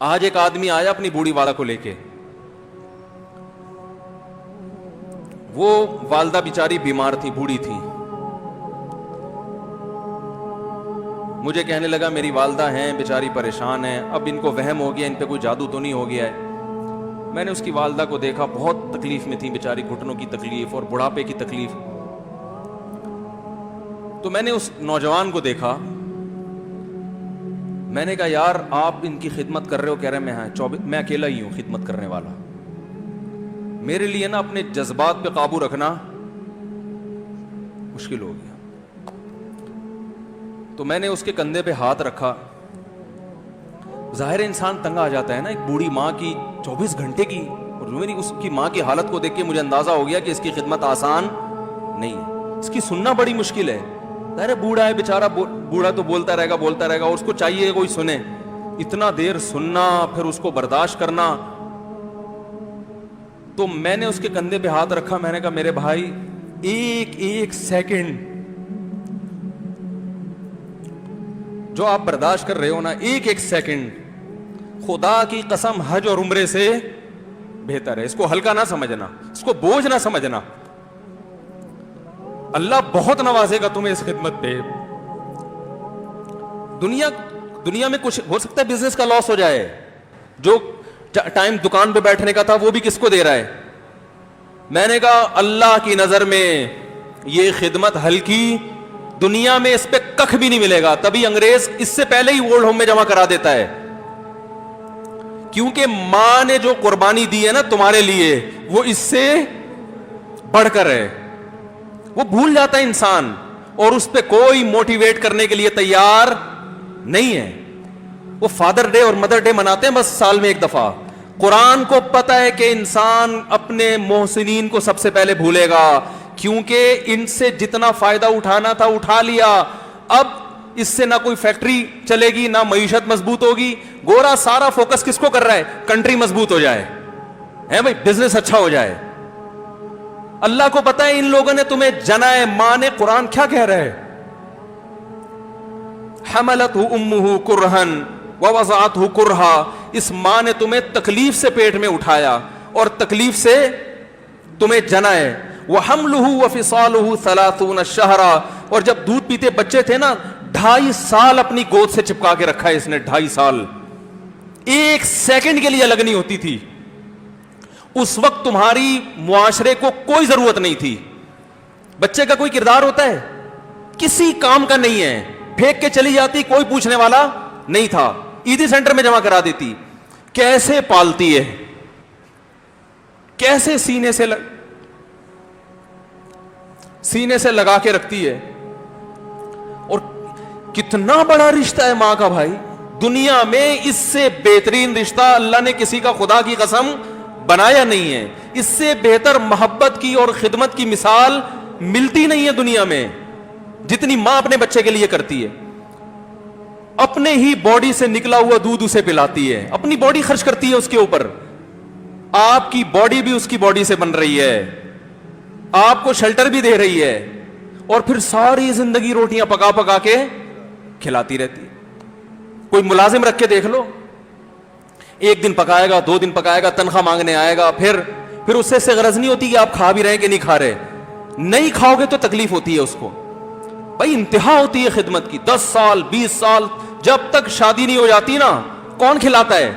آج ایک آدمی آیا اپنی بوڑھی والدہ کو لے کے, وہ والدہ بیچاری بیمار تھی, بوڑھی تھی. مجھے کہنے لگا میری والدہ ہیں بیچاری پریشان ہیں, اب ان کو وہم ہو گیا, ان پہ کوئی جادو تو نہیں ہو گیا ہے. میں نے اس کی والدہ کو دیکھا, بہت تکلیف میں تھی بیچاری, گھٹنوں کی تکلیف اور بڑھاپے کی تکلیف. تو میں نے اس نوجوان کو دیکھا, میں نے کہا یار آپ ان کی خدمت کر رہے ہو؟ کہہ رہے میں اکیلا ہی ہوں خدمت کرنے والا. میرے لیے نا اپنے جذبات پہ قابو رکھنا مشکل ہو گیا. تو میں نے اس کے کندھے پہ ہاتھ رکھا. ظاہر انسان تنگ آ جاتا ہے نا, ایک بوڑھی ماں کی 24 گھنٹے کی, اور میری اس کی ماں کی حالت کو دیکھ کے مجھے اندازہ ہو گیا کہ اس کی خدمت آسان نہیں ہے, اس کی سننا بڑی مشکل ہے. ظاہر بوڑھا ہے بیچارہ, بوڑھا تو بولتا رہے گا, اور اس کو چاہیے کوئی سنے. اتنا دیر سننا, پھر اس کو برداشت کرنا. تو میں نے اس کے کندھے پہ ہاتھ رکھا, میں نے کہا میرے بھائی ایک سیکنڈ جو آپ برداشت کر رہے ہو نا, ایک سیکنڈ خدا کی قسم حج اور عمرے سے بہتر ہے. اس کو ہلکا نہ سمجھنا, اس کو بوجھ نہ سمجھنا. اللہ بہت نوازے گا تمہیں اس خدمت پہ. دنیا میں کچھ ہو سکتا ہے بزنس کا لاس ہو جائے, جو ٹائم دکان پہ بیٹھنے کا تھا وہ بھی کس کو دے رہا ہے. میں نے کہا اللہ کی نظر میں یہ خدمت ہلکی, دنیا میں اس پہ کخ بھی نہیں ملے گا. تبھی انگریز اس سے پہلے ہی اولڈ ہوم میں جمع کرا دیتا ہے, کیونکہ ماں نے جو قربانی دی ہے نا تمہارے لیے, وہ اس سے بڑھ کر ہے. وہ بھول جاتا ہے انسان, اور اس پہ کوئی موٹیویٹ کرنے کے لیے تیار نہیں ہے. وہ فادر ڈے اور مدر ڈے مناتے ہیں بس سال میں ایک دفعہ. قرآن کو پتا ہے کہ انسان اپنے محسنین کو سب سے پہلے بھولے گا, کیونکہ ان سے جتنا فائدہ اٹھانا تھا اٹھا لیا. اب اس سے نہ کوئی فیکٹری چلے گی, نہ معیشت مضبوط ہوگی. گورا سارا فوکس کس کو کر رہا ہے؟ کنٹری مضبوط ہو جائے, ہے بھائی, بزنس اچھا ہو جائے. اللہ کو پتا ہے ان لوگوں نے تمہیں جنا ہے. ماں نے, قرآن کیا کہہ رہا ہے؟ حملتہ امہ کرہن ووضعتہ کرہا. اس ماں نے تمہیں تکلیف سے پیٹ میں اٹھایا اور تکلیف سے تمہیں جنا ہے. وحملہ وفصالہ 30 شہرا. اور جب دودھ پیتے بچے تھے نا, 2.5 سال اپنی گود سے چپکا کے رکھا ہے اس نے. 2.5 سال, ایک سیکنڈ کے لیے الگ نہیں ہوتی تھی. اس وقت تمہاری معاشرے کو کوئی ضرورت نہیں تھی. بچے کا کوئی کردار ہوتا ہے؟ کسی کام کا نہیں ہے. پھینک کے چلی جاتی, کوئی پوچھنے والا نہیں تھا. عیدی سینٹر میں جمع کرا دیتی. کیسے پالتی ہے, کیسے سینے سے لگا کے رکھتی ہے. اور کتنا بڑا رشتہ ہے ماں کا بھائی. دنیا میں اس سے بہترین رشتہ اللہ نے کسی کا خدا کی قسم بنایا نہیں ہے. اس سے بہتر محبت کی اور خدمت کی مثال ملتی نہیں ہے دنیا میں, جتنی ماں اپنے بچے کے لیے کرتی ہے. اپنے ہی باڈی سے نکلا ہوا دودھ اسے پلاتی ہے, اپنی باڈی خرچ کرتی ہے اس کے اوپر. آپ کی باڈی بھی اس کی باڈی سے بن رہی ہے, آپ کو شیلٹر بھی دے رہی ہے, اور پھر ساری زندگی روٹیاں پکا پکا کے کھلاتی رہتی ہے. کوئی ملازم رکھ کے دیکھ لو, 1 دن پکائے گا, 2 دن پکائے گا, تنخواہ مانگنے آئے گا, پھر اس سے غرض نہیں ہوتی کہ آپ کھا بھی رہے ہیں کہ نہیں کھا رہے. نہیں کھاؤ گے تو تکلیف ہوتی ہے اس کو. بھائی انتہا ہوتی ہے خدمت کی. 10 سال 20 سال, جب تک شادی نہیں ہو جاتی نا, کون کھلاتا ہے؟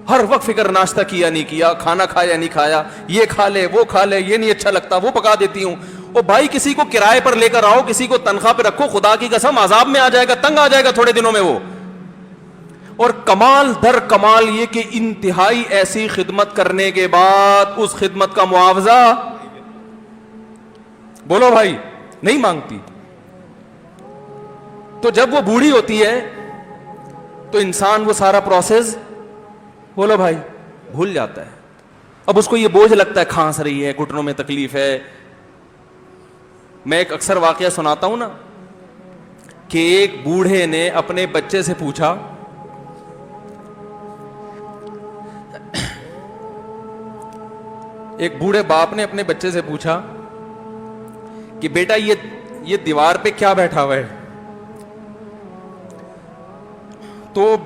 ہر وقت فکر, ناشتہ کیا نہیں کیا, کھانا کھایا نہیں کھایا, یہ کھا لے وہ کھا لے, یہ نہیں اچھا لگتا وہ پکا دیتی ہوں. او بھائی کسی کو کرائے پر لے کر آؤ, کسی کو تنخواہ پہ رکھو, خدا کی قسم عذاب میں آ جائے گا, تنگ آ جائے گا تھوڑے دنوں میں وہ. اور کمال در کمال یہ کہ انتہائی ایسی خدمت کرنے کے بعد اس خدمت کا معاوضہ, بولو بھائی, نہیں مانگتی. تو جب وہ بوڑھی ہوتی ہے تو انسان وہ سارا پروسیس, بولو بھائی, بھول جاتا ہے. اب اس کو یہ بوجھ لگتا ہے, کھانس رہی ہے, گھٹنوں میں تکلیف ہے. میں ایک اکثر واقعہ سناتا ہوں نا, کہ ایک بوڑھے نے اپنے بچے سے پوچھا, ایک بوڑھے باپ نے اپنے بچے سے پوچھا کہ بیٹا یہ دیوار پہ کیا بیٹھا ہوا ہے؟ تو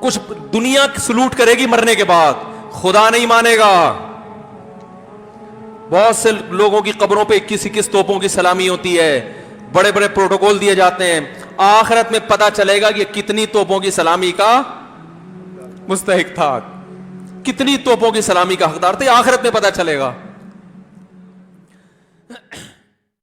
کچھ دنیا سلوٹ کرے گی مرنے کے بعد, خدا نہیں مانے گا. بہت سے لوگوں کی قبروں پہ 21 توپوں کی سلامی ہوتی ہے, بڑے بڑے پروٹوکول دیے جاتے ہیں. آخرت میں پتا چلے گا کہ کتنی توپوں کی سلامی کا مستحق تھا, کتنی توپوں کی سلامی کا حقدار تھے, آخرت میں پتا چلے گا.